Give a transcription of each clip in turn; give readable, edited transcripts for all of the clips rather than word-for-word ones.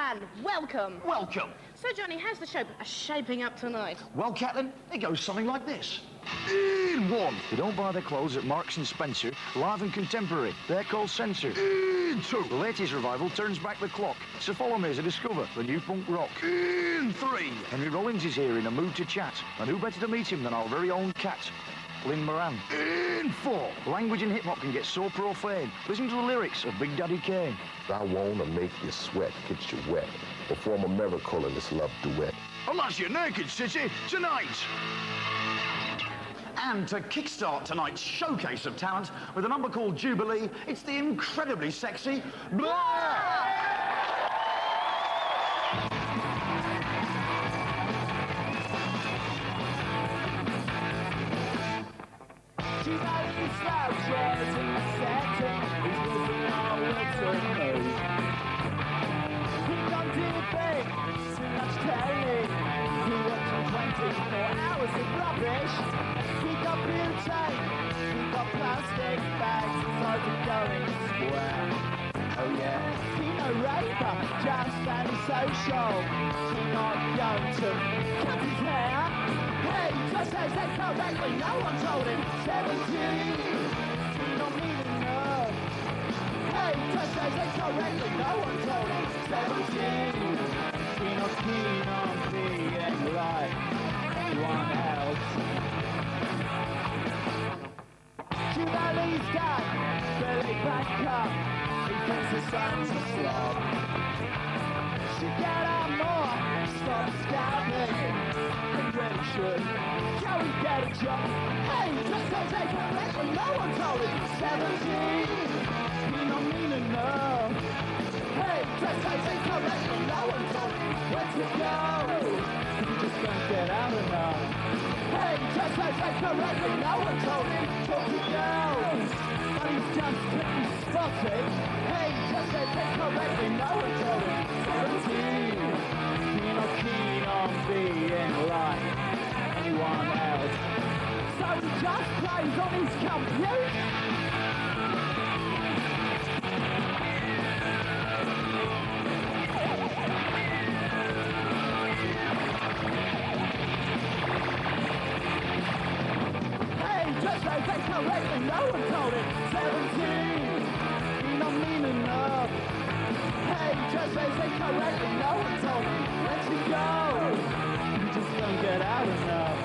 Moran, welcome. Welcome. So, Johnny, how's the show shaping up tonight? Well, Catelyn, it goes something like this. In one. You don't buy their clothes at Marks and Spencer, live and contemporary. They're called Censor. In two. The latest revival turns back the clock. So follow me as I discover the new punk rock. In three. Henry Rollins is here in a mood to chat. And who better to meet him than our very own cat, Moran. In four. Language in hip-hop can get so profane. Listen to the lyrics of Big Daddy Kane. I wanna make you sweat, get you wet, perform a miracle in this love duet. Unless you're naked, city, tonight. And to kickstart tonight's showcase of talent with a number called Jubilee, it's the incredibly sexy Black. Hours of rubbish. We got butane, we got plastic bags, so we're going square. Oh yeah, he no raper, just antisocial. He not going to cut his hair. Hey, just says that correctly, no one told him. 17, he not mean enough. Hey, just says that correctly, no one told him. 17, he not keen on being like anyone else. Jubilee's done, Billy back up. He thinks the sun's a slob. Should get on more, stop scabbing. He really should. Joey get a job. Hey, just don't take it correctly, no one told him. 17, he not mean enough. Hey, just don't take it correctly, no one told him. Where to go? You just don't get out enough. Hey, just don't take it correctly, no one told him. Talk to girls, but he's just quickly spotted. Hey, just don't take it correctly, no one told him. 17, you're not keen on being like anyone else. So he just plays on his computer. Just don't think correctly, no one told him. 17, you're not mean enough. Hey, just don't think correctly, no one told him. Let you go, you just don't get out enough.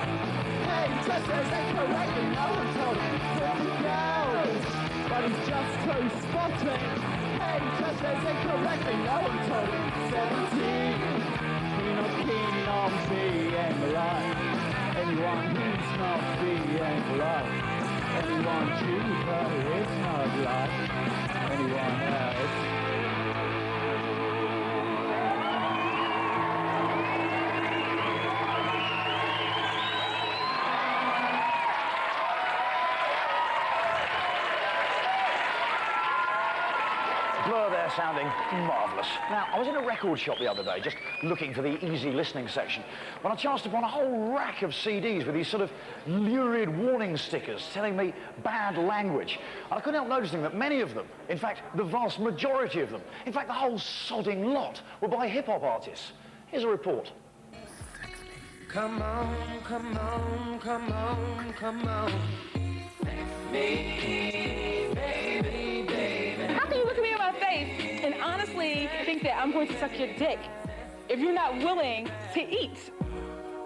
Hey, just don't think correctly, no one told him. Let you go, but he's just too spotty. Hey, just don't think correctly, no one told him. 17, you're not keen on being right. Anyone who's not being loved, anyone cheaper is not like anyone else. Blur there sounding marvellous. Now, I was in a record shop the other day, just looking for the easy listening section, when I chanced upon a whole rack of CDs with these sort of lurid warning stickers telling me bad language. And I couldn't help noticing that many of them, in fact, the vast majority of them, in fact, the whole sodding lot, were by hip-hop artists. Here's a report. Come on, come on, come on, come on. Sex me, baby, baby. How can you look at me in my face and honestly think that I'm going to suck your dick if you're not willing to eat?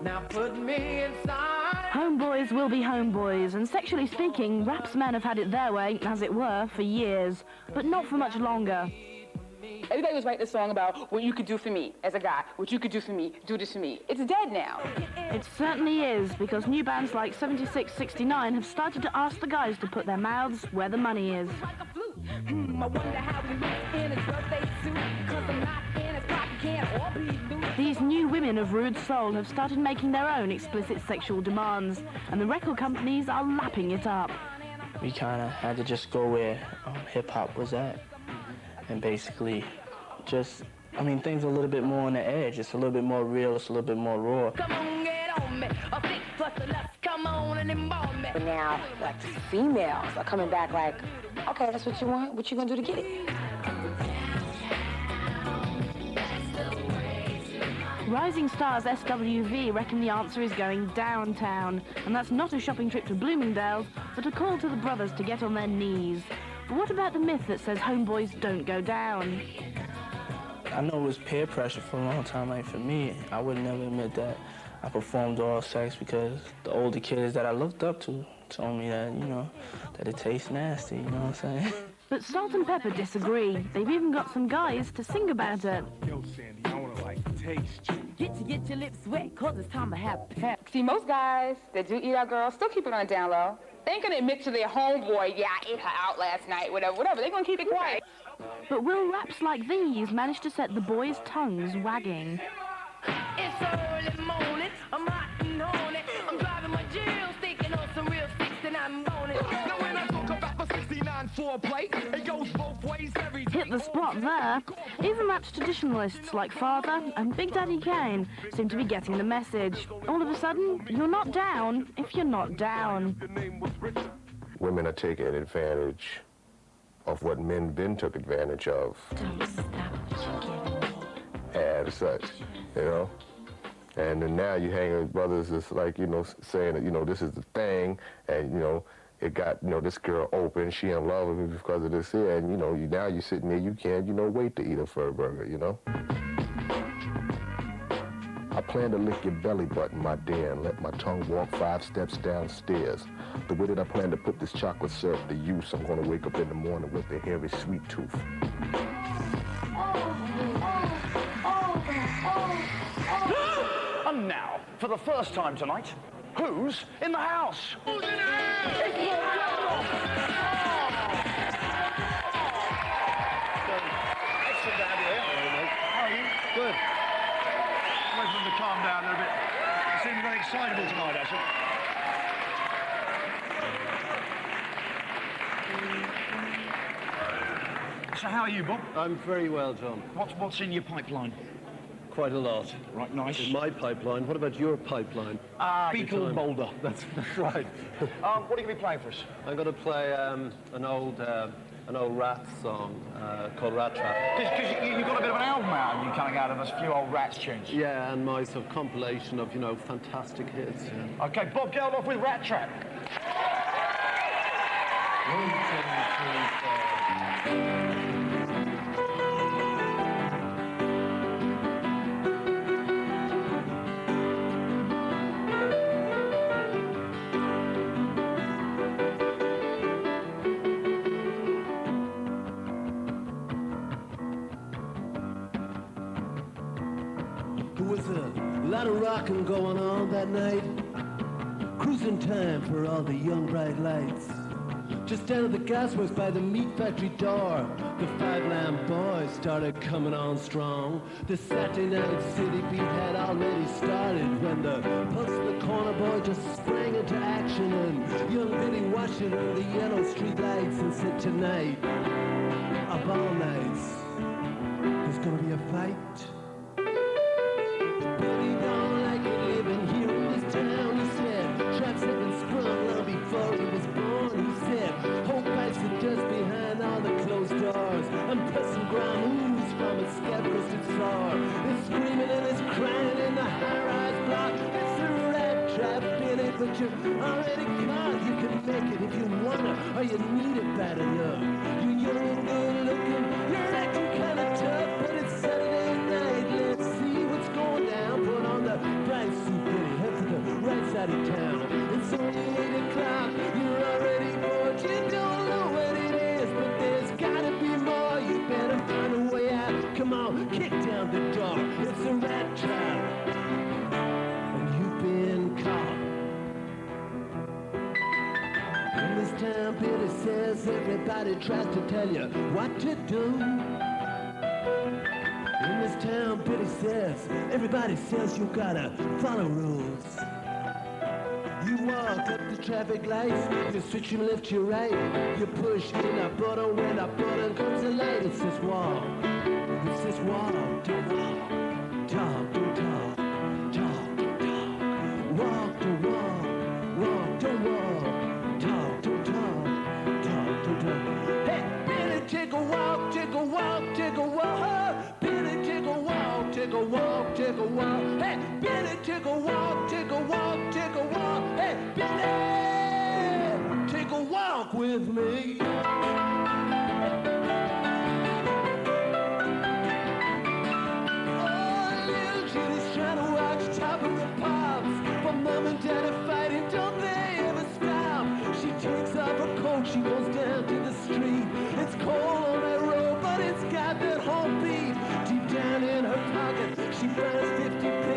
Now put me inside. Homeboys will be homeboys, and sexually speaking, rap's men have had it their way, as it were, for years, but not for much longer. Everybody was writing a song about what you could do for me as a guy, what you could do for me, do this for me. It's dead now. It certainly is, because new bands like 76, 69 have started to ask the guys to put their mouths where the money is. I wonder how we look in his birthday suit, 'cause I'm not in his pocket, can't all be loose. These new women of rude soul have started making their own explicit sexual demands, and the record companies are lapping it up. We kind of had to just go where hip-hop was at, and basically just, things are a little bit more on the edge. It's a little bit more real, it's a little bit more raw. Come on, get on me, a big plus the lust, come on and embalm me. But now, like, the females are coming back like, okay, that's what you want? What you gonna do to get it? Rising stars SWV reckon the answer is going downtown, and that's not a shopping trip to Bloomingdale's, but a call to the brothers to get on their knees. But what about the myth that says homeboys don't go down? I know it was peer pressure for a long time. Like, for me, I would never admit that I performed oral sex because the older kids that I looked up to told me that, you know, that it tastes nasty, you know what I'm saying? But Salt and Pepper disagree. They've even got some guys to sing about it. Yo, Sandy, I wanna taste you. Get your lips wet, cause it's time to have pep. See, most guys that do eat out girls still keep it on the down low. They ain't gonna admit to their homeboy, yeah, I ate her out last night, whatever. They're gonna keep it quiet. But will raps like these manage to set the boys' tongues wagging? It's early morning, I'm hot and horny. I'm driving my jail, thinking on some real 69 morning. Now when I talk about the 69 foreplay, it goes both ways every time. Hit the spot there. Even raps traditionalists like Father and Big Daddy Kane seem to be getting the message. All of a sudden, you're not down if you're not down. Women are taking advantage of what men then took advantage of. And such, you know? And then now you hang with brothers that's like, you know, saying that, you know, this is the thing, and, you know, it got, you know, this girl open, she in love with me because of this here, and, you know, now you sitting there, you can't, you know, wait to eat a fur burger, you know? I plan to lick your belly button, my dear, and let my tongue walk 5 steps downstairs. The way that I plan to put this chocolate syrup to use, I'm gonna wake up in the morning with a hairy sweet tooth. And now, for the first time tonight, who's in the house? Who's in the house? Excellent to have you here. How are you? Good. Wait for them to calm down a little bit. They seem very excitable tonight, actually. So how are you, Bob? I'm very well, John. What's in your pipeline? Quite a lot. Right, nice. In my pipeline. What about your pipeline? Beetle Boulder. That's right. What are you going to be playing for us? I'm going to play an old Rat song called Rat Trap. Because you've got a bit of an album out, you coming out of a few old Rats tunes. Yeah, and my sort of compilation of, you know, fantastic hits. Yeah. Okay, Bob Geldof with Rat Trap. 1, 2, 3, 4. Lot of rockin' going on that night. Cruising time for all the young bright lights. Just down at the gasworks by the meat factory door, the 5-lamb boys started coming on strong. The Saturday night city beat had already started when the Pulse of the Corner boy just sprang into action, and young Billy watching under the yellow street lights and said, tonight, of all nights, there's gonna be a fight. And pressing ground ooze from its scab-crusted floor. It's screaming and it's crying in the high-rise block. It's a rat trap in it, but you're already caught. You can make it if you wanna, or you need it bad enough. You're young and good-looking, you're acting kinda tough, but it's Saturday night. Let's see what's going down. Put on the bright suit, Billy, head to the right side of town. It's only 8 o'clock, you're already bored. You don't know what it is, but there's gotta be more. You better find a way out. Come on, kick down the door. It's a rat trap, and you've been caught. In this town, Billy says everybody tries to tell you what to do. In this town, Billy says everybody says you gotta follow rules. You walk up the traffic lights, you switch and lift your right. You push in a button, when a button comes to light. It says walk, it says walk, don't walk, talk, don't talk, talk, don't talk, walk, don't walk, walk, don't walk, talk, don't talk, talk, don't talk. Hey, Billy, take a walk, take a walk, take a walk. Billy, take a walk, take take a walk, take a walk. Hey, Billy, take a walk, take a walk, take a walk. Hey, Billy, take a walk with me. Mom and Daddy fighting, don't they ever stop? She takes off her coat, she goes down to the street. It's cold on that road, but it's got that home beat. Deep down in her pocket, she finds 50p.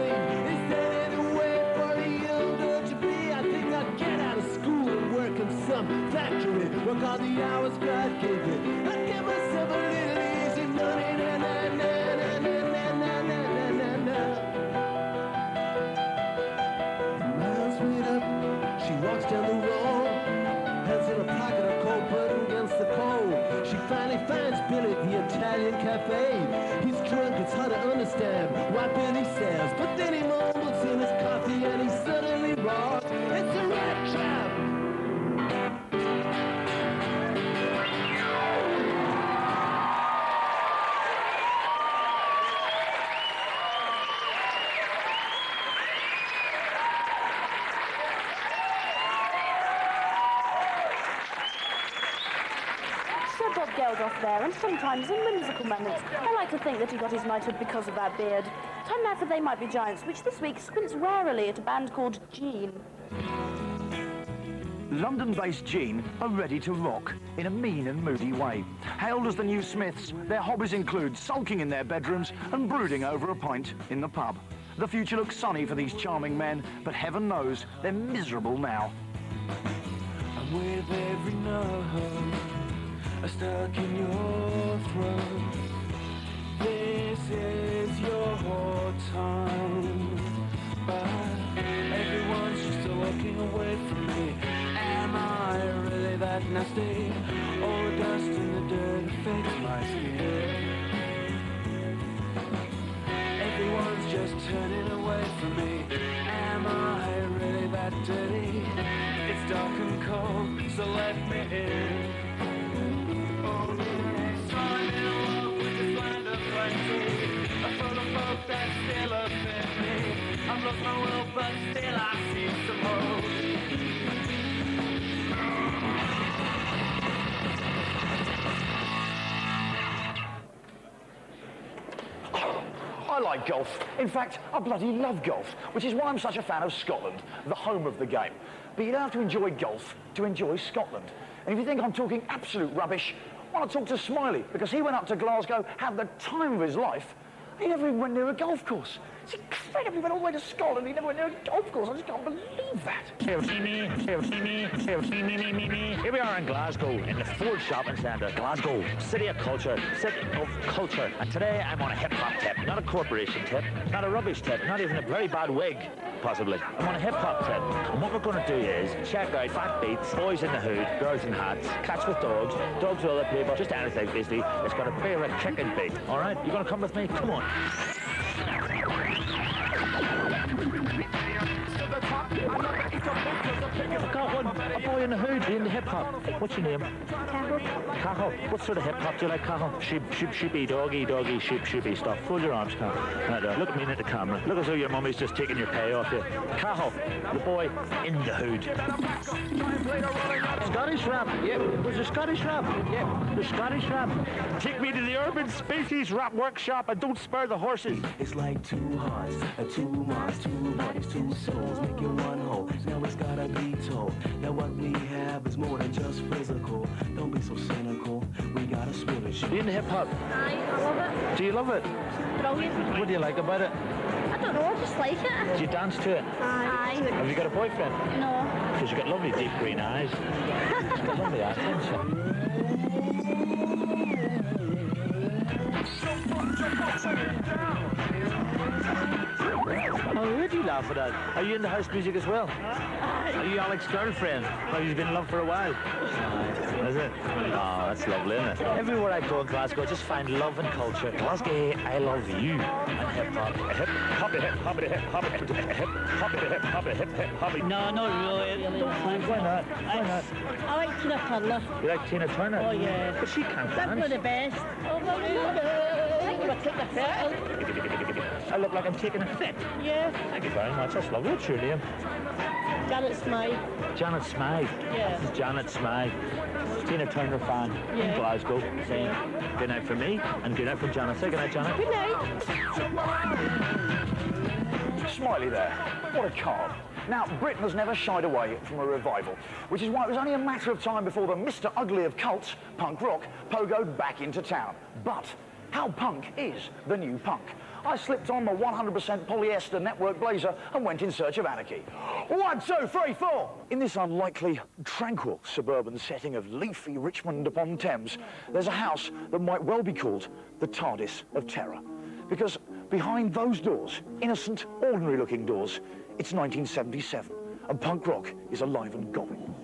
Is that any way for a young girl to be? I think I'll get out of school and work in some factory. Work all the hours God gave me. I'll get myself a little easy money. Na na na na na na na na na na. She walks down the road, hands in her pocket, her coat button against the cold. She finally finds Billy at the Italian cafe. He's drunk, it's hard to understand what Billy says, but then he mumbles in his coffee and he suddenly roars, it's a rat trap! Bob Geldof there, and sometimes in whimsical moments, I like to think that he got his knighthood because of that beard. Time now for They Might Be Giants, which this week squints warily at a band called Gene. London-based Gene are ready to rock in a mean and moody way. Hailed as the new Smiths, their hobbies include sulking in their bedrooms and brooding over a pint in the pub. The future looks sunny for these charming men, but heaven knows they're miserable now. I'm with every note stuck in your throat. This is your time, but everyone's just walking away from me. Am I really that nasty? All the dust and the dirt affects my skin. Everyone's just turning away from me. Am I really that dirty? It's dark and cold, so let me in. That still offend me. I've lost my will, but still I see some hope. I like golf. In fact, I bloody love golf, which is why I'm such a fan of Scotland, the home of the game. But you don't have to enjoy golf to enjoy Scotland. And if you think I'm talking absolute rubbish, I want to talk to Smiley, because he went up to Glasgow, had the time of his life. He never even went near a golf course. It's incredible. He went all the way to Scotland. He never went near a golf course. I just can't believe that. Here we are in Glasgow, in the Ford Shopping Centre. Glasgow, city of culture, And today I'm on a hip-hop tip, not a corporation tip, not a rubbish tip, not even a very bad wig, possibly. I'm on a hip-hop tip. And what we're going to do is check out fat beats, boys in the hood, girls in hats, cats with dogs, dogs with other people, just anything, basically. It's got a bit of a chicken beat. All right? You going to come with me? Come on. I got one, a boy in the hood, in the hip-hop. What's your name? Cahill. Cahill. What sort of hip-hop do you like, Cahill? Sheepy, doggy, sheepy stuff. Fold your arms, Cahill. Look at me at the camera. Look as though your mummy's just taking your pay off you. Cahill, the boy in the hood. Scottish rap. Yep. There's a Scottish rap. Yep. The Scottish rap. Take me to the Urban Species Rap Workshop and don't spare the horses. It's like two hearts, two minds, two bodies, two souls, making one whole. Now it's gotta be told. Now what we have is more than just physical. Don't be so cynical. We got a spirit. Are you into hip-hop? Aye, I love it. Do you love it? Brilliant. What do you like about it? I don't know, I just like it. Do you dance to it? Aye. Have you got a boyfriend? No. Because you've got lovely deep green eyes. You've got lovely eyes, haven't you? Oh, where do you laugh at that? Are you into house music as well? Are you Alex's girlfriend? Well, you've been in love for a while. Is it? Oh, that's lovely, isn't it? Everywhere I go in Glasgow, I just find love and culture. Glasgow, I love you. And hip-hop. Hip-hop, hip-hop, hip-hop, hip-hop, hip-hop. No, not really. Why not? Why not? I like Tina Turner. You like Tina Turner? Oh, yeah. But she can't That's one of dance. the best. Oh, my God. I'm going to take the photo. look like I'm taking a fit. Yeah. Thank you very much. That's lovely. What's your name? Janet Smiley. Janet Smiley. Yeah. This is Janet Smiley. Tina Turner fan in Glasgow. Saying good night from me and good night from Janet. Say good night, Janet. Good night. Smiley there. What a card. Now, Britain has never shied away from a revival, which is why it was only a matter of time before the Mr. Ugly of cults, punk rock, pogoed back into town. But how punk is the new punk? I slipped on my 100% polyester network blazer and went in search of anarchy. 1, 2, 3, 4! In this unlikely, tranquil suburban setting of leafy Richmond upon Thames, there's a house that might well be called the TARDIS of terror. Because behind those doors, innocent, ordinary-looking doors, it's 1977, and punk rock is alive and going.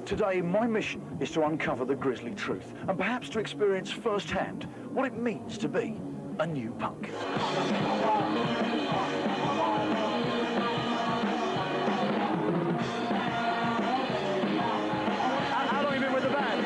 Today, my mission is to uncover the grisly truth, and perhaps to experience firsthand what it means to be a new punk. How long have you been with the band?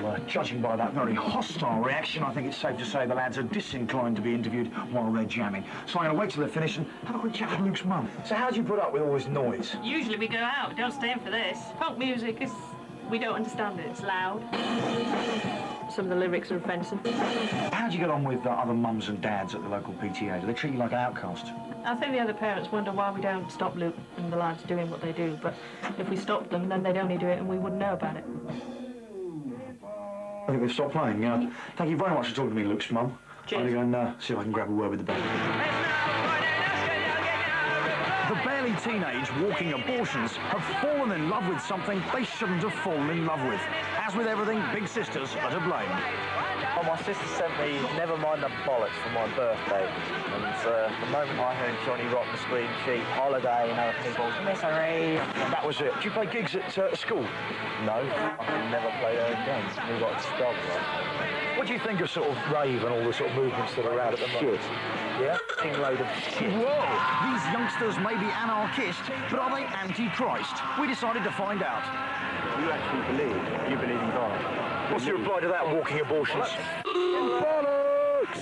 Well, judging by that very hostile reaction, I think it's safe to say the lads are disinclined to be interviewed while they're jamming. So I'm going to wait till they're finished and have a quick chat with Luke's mum. So how do you put up with all this noise? Usually we go out, don't stay in for this. Punk music is... we don't understand it, it's loud. Some of the lyrics are offensive. How do you get on with other mums and dads at the local PTA? Do they treat you like an outcast? I think the other parents wonder why we don't stop Luke and the lads doing what they do, but if we stopped them, then they'd only do it and we wouldn't know about it. I think they've stopped playing. Thank you very much for talking to me, Luke's mum. Cheers. I'm going to go and see if I can grab a word with the band. The barely teenage walking abortions have fallen in love with something they shouldn't have fallen in love with. As with everything, big sisters are to blame. Oh, my sister sent me Never Mind the Bollocks for my birthday. And the moment I heard Johnny Rock and Scream Sheep, Holiday and other people's Misery. That was it. Do you play gigs at school? No, I never played again. We got stopped. What do you think of sort of rave and all the sort of movements that are out at the moment? Shit. Yeah, a load of shit. Whoa! These youngsters may be anarchist, but are they anti-Christ? We decided to find out. You actually believe? You believe in God? What's your reply to that, walking abortions? Bollocks!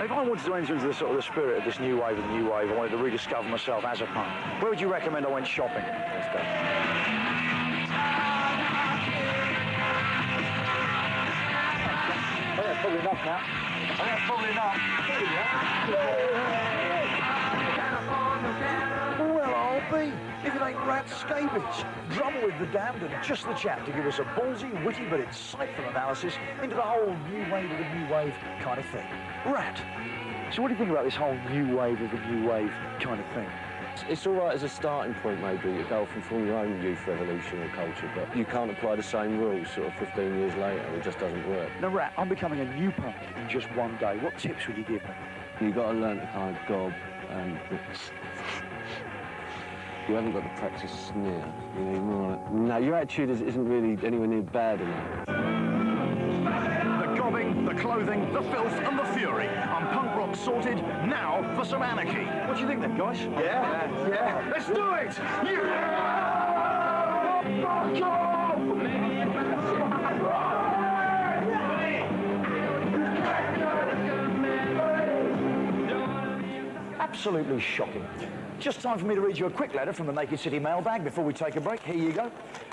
If I wanted to enter into the sort of the spirit of this new wave of the new wave, I wanted to rediscover myself as a punk, where would you recommend I went shopping? Let's go. Oh, that's probably enough now. Oh, that's probably enough. Well, I'll be, if it ain't Rat Scabies. Drummer with the Damned and just the chap to give us a ballsy, witty but insightful analysis into the whole new wave of the new wave kind of thing. Rat, so what do you think about this whole new wave of the new wave kind of thing? It's all right as a starting point, maybe, to go off and form your own youth revolution or culture, but you can't apply the same rules sort of 15 years later. It just doesn't work. Now, Rat, I'm becoming a new punk in just one day. What tips would you give me? You've got to learn to kind of gob and... You haven't got to practice sneer. You know, more... No, your attitude isn't really anywhere near bad enough. The gobbing, the clothing, the filth and the fury. I'm punk rock sorted, now for some anarchy. What do you think then, guys? Yeah. Let's do it! Absolutely shocking. Just time for me to read you a quick letter from the Naked City mailbag before we take a break. Here you go.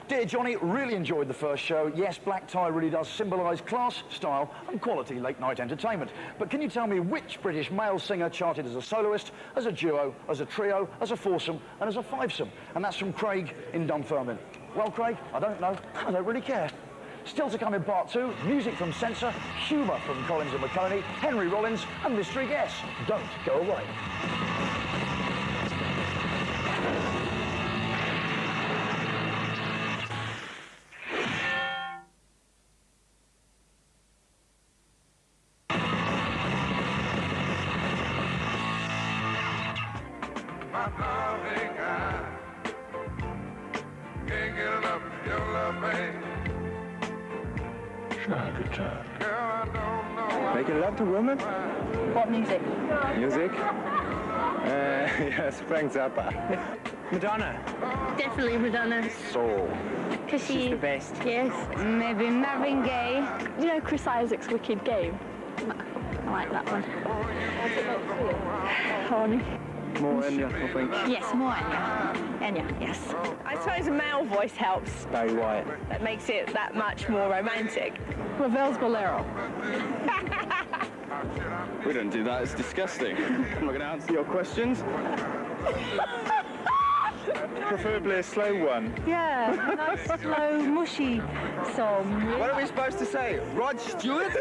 Dear Johnny, really enjoyed the first show. Yes, black tie really does symbolise class, style and quality late-night entertainment. But can you tell me which British male singer charted as a soloist, as a duo, as a trio, as a foursome and as a fivesome? And that's from Craig in Dunfermline. Well, Craig, I don't know. I don't really care. Still to come in part 2, music from Censor, humour from Collins and Maconie, Henry Rollins and mystery guests. Don't go away. Making love to women? What music? Music? Yes, Frank Zappa. Madonna. Definitely Madonna. Soul. Because she's the best. Yes. Maybe Marvin Gaye. You know Chris Isaac's Wicked Game? I like that one. Honey. More Enya, I think. Yes, more Enya. Enya, yes. I suppose a male voice helps. Barry White. That makes it that much more romantic. Ravel's Bolero. We don't do that, it's disgusting. I'm not going to answer your questions. Preferably a slow one. Yeah, a nice, slow, mushy song. What are we supposed to say? Rod Stewart?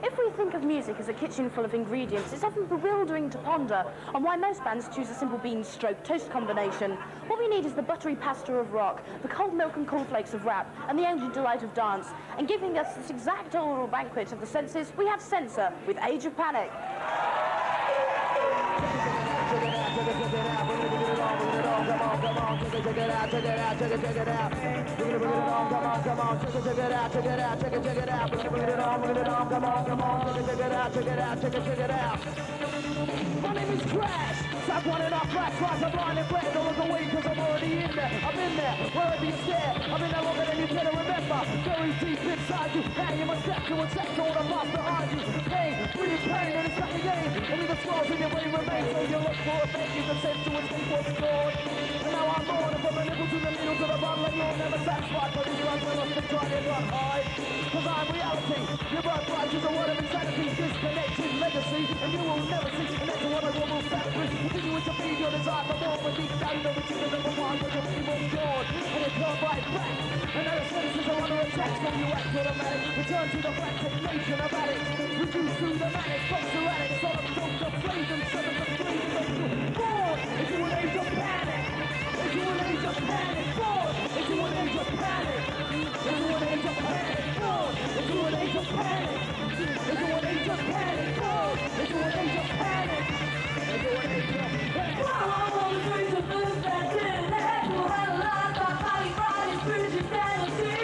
If we think of music as a kitchen full of ingredients, it's often bewildering to ponder on why most bands choose a simple bean-stroke-toast combination. What we need is the buttery pasta of rock, the cold milk and cornflakes of rap, and the angel delight of dance. And giving us this exact oral banquet of the senses, we have Censor with Age of Panic. My name is Crash. Stop running off flash, I'm blind and red. Don't look away because I'm already in there. I'm in there, wherever you stare. I've been there longer than you care to remember. Very deep inside you, hanging my step to a sex on the box behind you. Pain, really pain, and it's back again. Only the scars in your brain remain. So you look for a fake, you can sense to escape what's gone. And now I'm on, from the nipple to the needle to the bottle, and you'll never satisfy. But if you are going to try to run high, because I'm reality. Your birthright is a word of insanity, disconnected legacy, and you will never see. And that's what I will factory. Continue to feed your desire for more, but deep down you know it's the number one, but your people's gone, and it can't fight back. And now the senses are under attack, so you act automatic. Return to the frantic nation of addicts. Reduce to the manic, folks are addicts. All of those are flames and seven of flames make you born into an age of panic. Into an age of panic, born into an age of panic. Into an age of panic, born into an age of panic. Into an age of panic, born into an age of panic. Into an age of panic. Wow, all the dreams of this that didn't have to have a life by fighting Friday, spiritual sanity.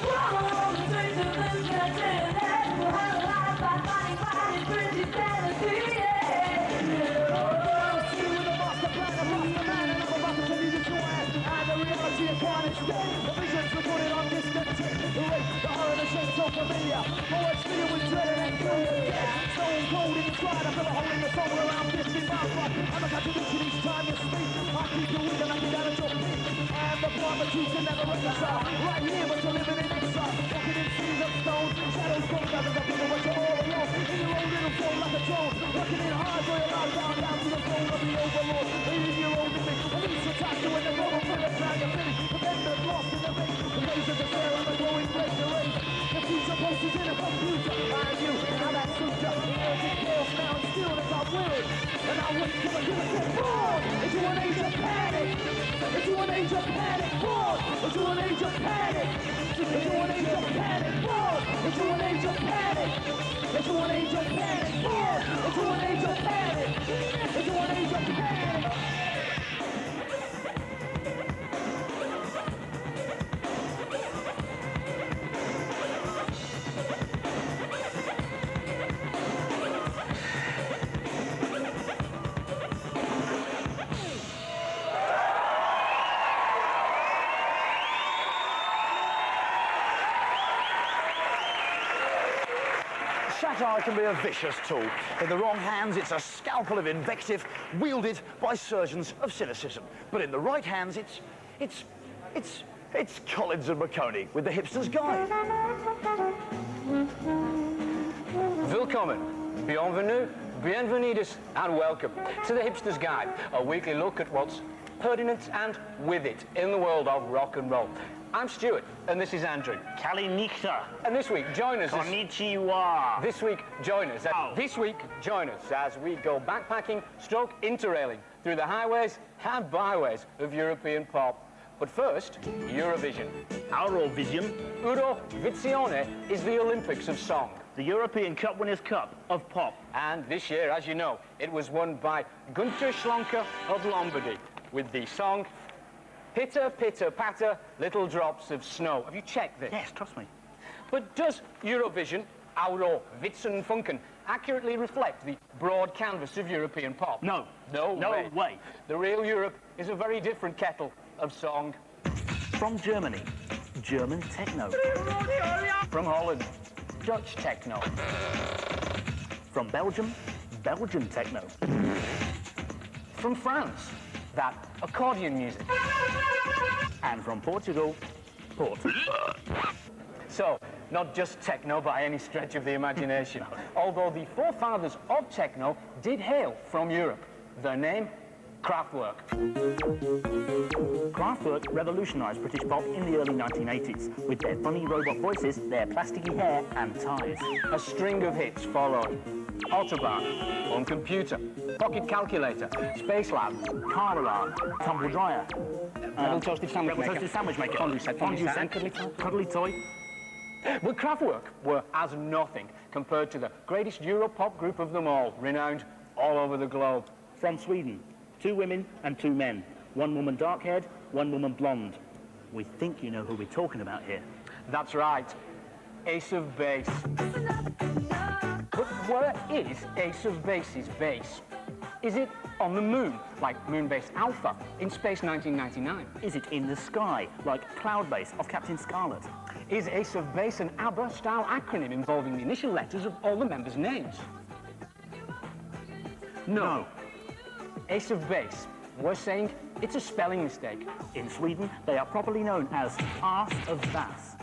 Wow, all the dreams of this that didn't have to have a life by fighting Friday, spiritual sanity. The visions recorded on distant tape. The rape, the horror, the shame so familiar. Always filled with dread and fear. Stone cold inside, I feel a hole in your soul around 50 miles from. I'm a contradiction each time you speak. I keep you weak and I get down at your feet. I am the part that you can never reconcile. Right here, but you're living in exile. Walking in seas of stone. Shadows grow others of people, but you're all alone. In your own little soul like a drone. Working in hard for your life down to the throne of the overlord. Leading your own image. At least attack you in the global full of drag and finish. Lost in the ring, the razors are there on the glowing blade, the rain. The future posters in a computer. And you, how that suits up. The urgent chaos now and stillness are willing. And I wait till I give a step forward into an age of panic. Into an age of panic, forward. Into an age of panic. Into an age of panic, forward. Into an age of panic. Into an age of panic, forward. Into an age of panic. Into an age of panic. Satire can be a vicious tool. In the wrong hands, it's a scalpel of invective wielded by surgeons of cynicism. But in the right hands, it's Collins and Maconie with the Hipster's Guide. Willkommen, bienvenue, bienvenidos, and welcome to the Hipster's Guide, a weekly look at what's pertinent and with it in the world of rock and roll. I'm Stuart, and this is Andrew. Kalinicha. And this week, join us. Konnichiwa. This week, join us. This week, join us as we go backpacking, stroke interrailing through the highways and byways of European pop. But first, Eurovision. Eurovision. Eurovizione is the Olympics of song. The European Cup Winners' Cup of pop. And this year, as you know, it was won by Günther Schlanke of Lombardy with the song Pitter, Pitter, Patter, Little Drops of Snow. Have you checked this? Yes, trust me. But does Eurovision, Eurovision funken, accurately reflect the broad canvas of European pop? No. No way. The real Europe is a very different kettle of song. From Germany, German techno. From Holland, Dutch techno. From Belgium, Belgian techno. From France, that accordion music. And from Portugal, port. So, not just techno by any stretch of the imagination. Although the forefathers of techno did hail from Europe. Their name, Kraftwerk. Kraftwerk revolutionised British pop in the early 1980s with their funny robot voices, their plasticky hair and ties. A string of hits followed. Autobahn, Home Computer, Pocket Calculator, Space Lab, Car Alarm, Tumble Dryer, Double Toasted Sandwich Maker, Toasted Sandwich Maker, Fondue Set, and Cuddly Toy. But Kraftwerk were as nothing compared to the greatest Europop group of them all, renowned all over the globe. From Sweden, 2 women and 2 men. 1 woman dark-haired, 1 woman blonde. We think you know who we're talking about here. That's right, Ace of Base. But where is Ace of Base's base? Is it on the moon, like Moonbase Alpha in Space 1999? Is it in the sky, like Cloudbase of Captain Scarlet? Is Ace of Base an ABBA-style acronym involving the initial letters of all the members' names? No. Ace of Base, we're saying it's a spelling mistake. In Sweden, they are properly known as Arse of Bass.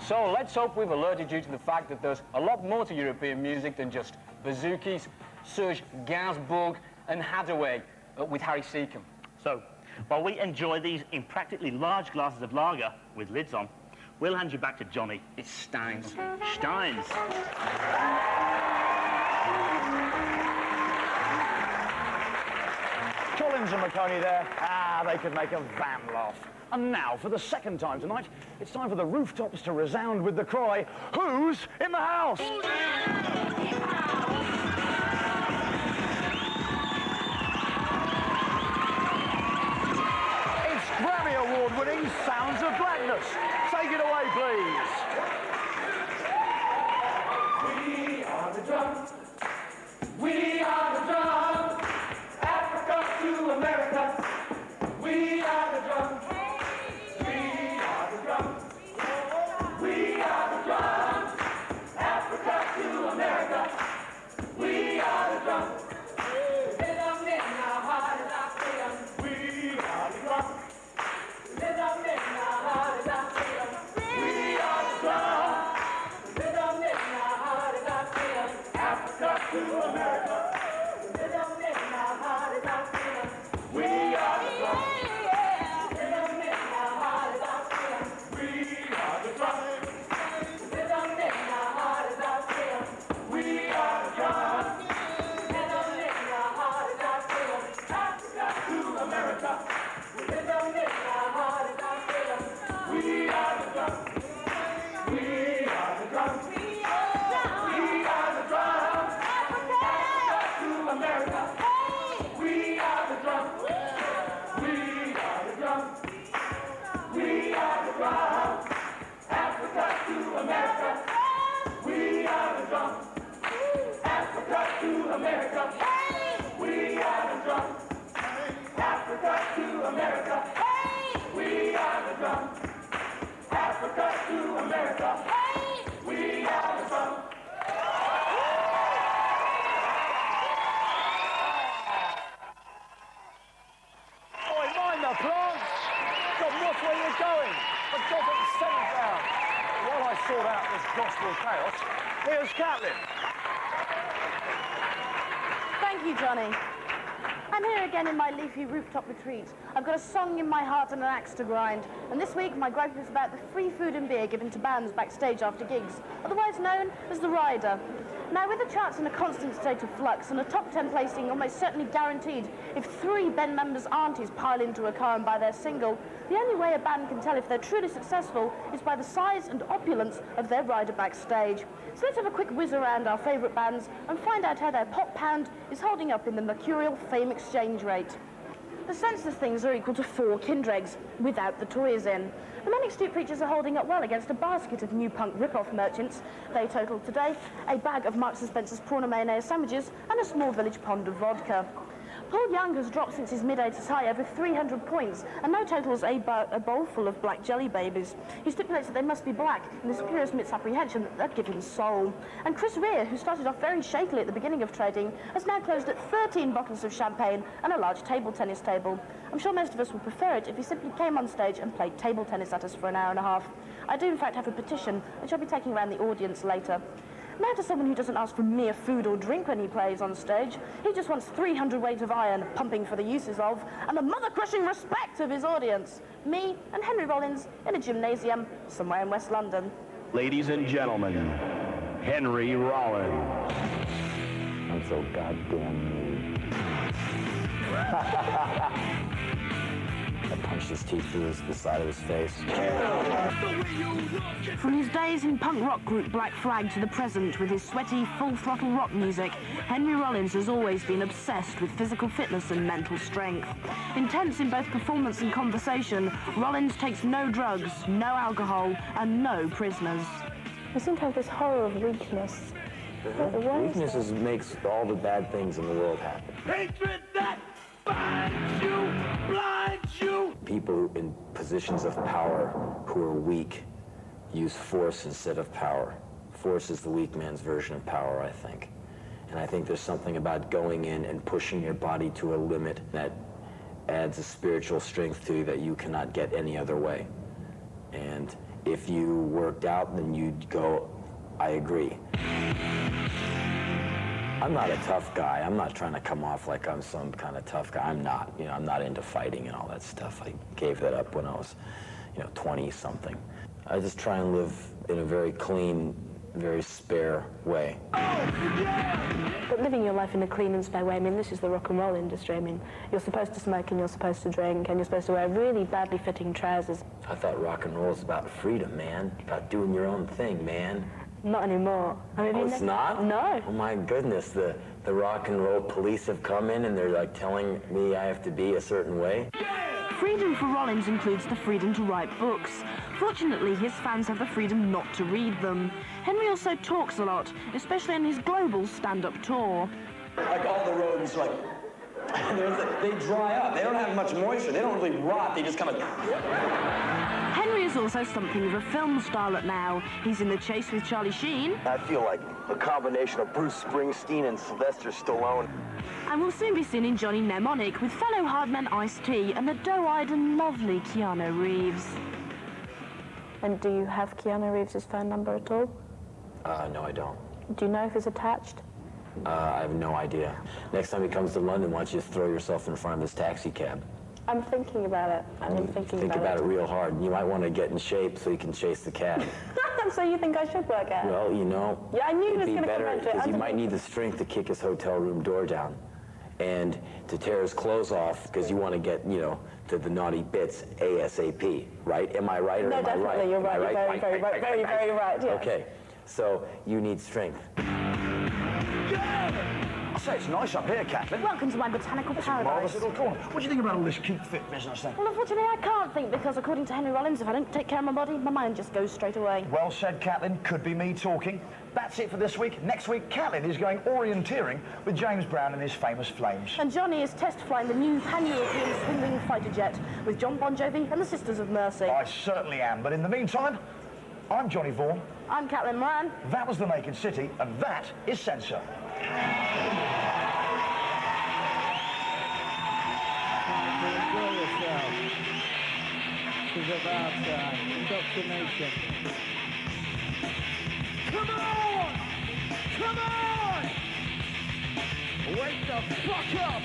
So let's hope we've alerted you to the fact that there's a lot more to European music than just Bazookies, Serge Gainsbourg and Hathaway with Harry Seacombe. So, while we enjoy these impractically large glasses of lager with lids on, we'll hand you back to Johnny. It's Steins. Steins. Rollins and Maconie there. They could make a van laugh. And now, for the second time tonight, it's time for the rooftops to resound with the cry, who's in the house? It's Grammy Award-winning Sounds of Blackness. Take it away, please. We are the drums. We are the drums. Africa to America. We are the drums. We are the drums. We are the drums. Africa to America. We are the drums. Rhythm in our heart is our freedom. We are the drums. Rhythm in our heart is our freedom. We are the drums. Rhythm in our heart is our freedom. Africa to America. Rhythm in our heart is our freedom. We are the drums. Rhythm in our heart is our freedom. We are the drums. Rhythm in our heart is our freedom. We are the drums. Rhythm in our heart is our freedom. Africa to America. Rhythm in our heart is our freedom. We are the drums. We are the drums. We are the drums. Africa to America. We are the drums. We are the drums. We are the drums. Africa to America. We are the drums. Africa to America. We are the drums. Africa to America. We are the drums. Africa to America. We are the drums. Oi, mind the plants. God, watch where you're going. For God's sake down. While I sort out this gospel chaos, here's Caitlin. Thank you, Johnny. I'm here again in my leafy rooftop retreat. I've got a song in my heart and an axe to grind. And this week, my gripe is about the free food and beer given to bands backstage after gigs, otherwise known as the rider. Now, with the charts in a constant state of flux and a top 10 placing almost certainly guaranteed if 3 band members' aunties pile into a car and buy their single, the only way a band can tell if they're truly successful is by the size and opulence of their rider backstage. So let's have a quick whiz around our favourite bands and find out how their pop pound is holding up in the mercurial fame exchange rate. The senseless things are equal to 4 Kindregs, without the toys in. The Manic Street Preachers are holding up well against a basket of new punk rip-off merchants. They total today a bag of Marks & Spencer's prawn and mayonnaise sandwiches and a small village pond of vodka. Paul Young has dropped since his mid-80s high over 300 points and now totals a bowl full of black jelly babies. He stipulates that they must be black in the superior Smith's apprehension that they'd give him soul. And Chris Rea, who started off very shakily at the beginning of trading, has now closed at 13 bottles of champagne and a large table tennis table. I'm sure most of us would prefer it if he simply came on stage and played table tennis at us for an hour and a half. I do in fact have a petition, which I'll be taking around the audience later. Now to someone who doesn't ask for mere food or drink when he plays on stage. He just wants 300 weight of iron pumping for the uses of, and the mother-crushing respect of his audience. Me and Henry Rollins in a gymnasium somewhere in West London. Ladies and gentlemen, Henry Rollins. I'm so goddamn mean. I punched his teeth through the side of his face. From his days in punk rock group Black Flag to the present with his sweaty, full-throttle rock music, Henry Rollins has always been obsessed with physical fitness and mental strength. Intense in both performance and conversation, Rollins takes no drugs, no alcohol, and no prisoners. I seem to have this horror of weakness. Weakness makes all the bad things in the world happen. Hatred that binds you, blinds you. People in positions of power who are weak use force instead of power. Force is the weak man's version of power, I think. And I think there's something about going in and pushing your body to a limit that adds a spiritual strength to you that you cannot get any other way. And if you worked out, then you'd go, I agree. I'm not a tough guy. I'm not trying to come off like I'm some kind of tough guy. I'm not. You know, I'm not into fighting and all that stuff. I gave that up when I was, 20-something. I just try and live in a very clean, very spare way. But living your life in a clean and spare way, I mean, this is the rock and roll industry. I mean, you're supposed to smoke and you're supposed to drink and you're supposed to wear really badly fitting trousers. I thought rock and roll is about freedom, man. About doing your own thing, man. Not anymore. I mean, it's not? No. Oh my goodness, the rock and roll police have come in and they're like telling me I have to be a certain way. Freedom for Rollins includes the freedom to write books. Fortunately, his fans have the freedom not to read them. Henry also talks a lot, especially on his global stand-up tour. Like all the roads, like, they dry up. They don't have much moisture. They don't really rot. They just kind of... Henry is also something of a film starlet now. He's in The Chase with Charlie Sheen. I feel like a combination of Bruce Springsteen and Sylvester Stallone. And will soon be seen in Johnny Mnemonic with fellow hardman Ice-T and the doe-eyed and lovely Keanu Reeves. And do you have Keanu Reeves' phone number at all? No, I don't. Do you know if it's attached? I have no idea. Next time he comes to London, why don't you just throw yourself in front of his taxi cab? I'm thinking about it. Think about it real hard. You might want to get in shape so you can chase the cab. So you think I should work out? Well, Yeah, I knew he was it'd going be to come better back to it. because you might need the strength to kick his hotel room door down and to tear his clothes off because you want to get, to the naughty bits ASAP, right? Am I right or am I right? No, definitely, you're right. You're very right, yes. Okay, so you need strength. I say it's nice up here, Kathleen. Welcome to my botanical paradise. Marvellous little corner. What do you think about all this keep fit business then? Well, unfortunately, I can't think because, according to Henry Rollins, if I don't take care of my body, my mind just goes straight away. Well said, Kathleen. Could be me talking. That's it for this week. Next week, Kathleen is going orienteering with James Brown and his famous Flames. And Johnny is test flying the new pan-European swinging fighter jet with John Bon Jovi and the Sisters of Mercy. I certainly am. But in the meantime, I'm Johnny Vaughan. I'm Caitlin Moran. That was The Naked City, and that is Censor. Enjoy yourself. This is about indoctrination. Come on! Come on! Wake the fuck up!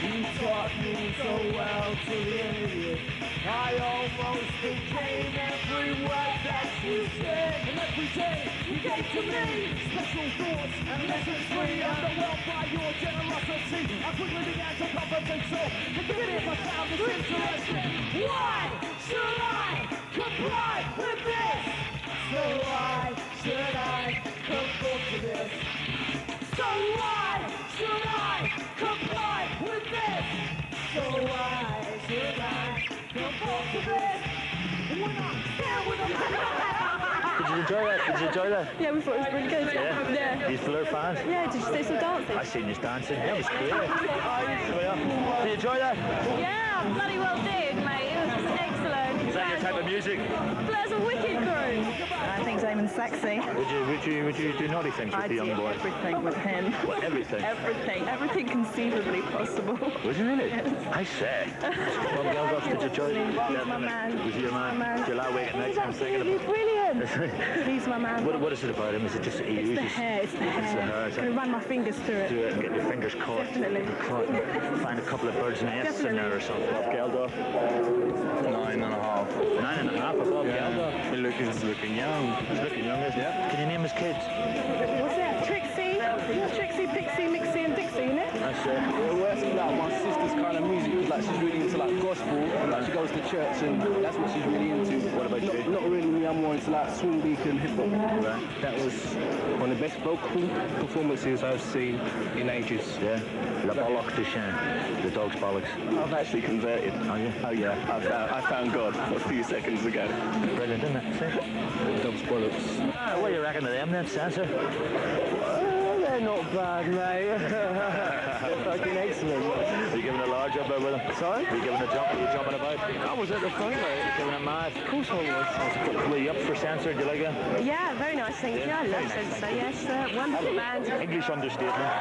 You taught me so well to the idiot. I almost became every word that you said. And every day you gave to me special thoughts and lessons free. Underwhelmed by your generosity, I quickly began to compensate. So forgive me if I found this interesting. Why should I comply with this? So why should I conform to this? So why should I comply with this? Did you enjoy that? Did you enjoy that? Yeah, we thought it was really good. Yeah? These Blur fans? Yeah, did you see some dancing? I seen you dancing. That was great. Did you enjoy that? Yeah, bloody well did, mate. It was just excellent. Is that your type of music? Blur's a wicked group. I think Damon's sexy. Would you do naughty things with the young boy? Everything with him. What, everything? Everything conceivably possible. Was you really? I say. Well, Geldof, did you enjoy it? He's my man. Was he your man? Do you lie awake at night He's time thinking absolutely brilliant. He's my man. What is it about him? Is it just he It's the uses... hair, it's the hair. It's the hair. I'm going to run my fingers through it. Do it and get your fingers caught. Definitely. Caught. Find a couple of birds' nests in there or something. Geldof. 9.5. 9.5 above Geldof. He's looking young. He's looking young, isn't he? Can you name his kids? What's that? Trixie, Pixie, Mixie and Dixie, innit? That's it. The worst thing about my sister's kind of music is like she's really into like gospel and like she goes to church and that's what she's really into. What about you? Not really me, I'm more into like swing beat and hip hop. Right. That was one of the best vocal performances I've seen in ages. Yeah. La bollock du chien. The dog's bollocks. I've actually converted. Oh yeah? Oh yeah. I found God a few seconds ago. Brilliant, isn't it? See? Dog's bollocks. What do you reckon of them then, Sensor? They're not bad, mate. They're fucking excellent. Are you giving a large jump over them? Sorry? Are you giving a jump? Are you jumping about? I was at the front, mate. Giving a mad? Of course I was. Were you up for Sensor? Do you like it? Yeah, very nice, thank you. I love Sensor, yes. Wonderful band. English understatement.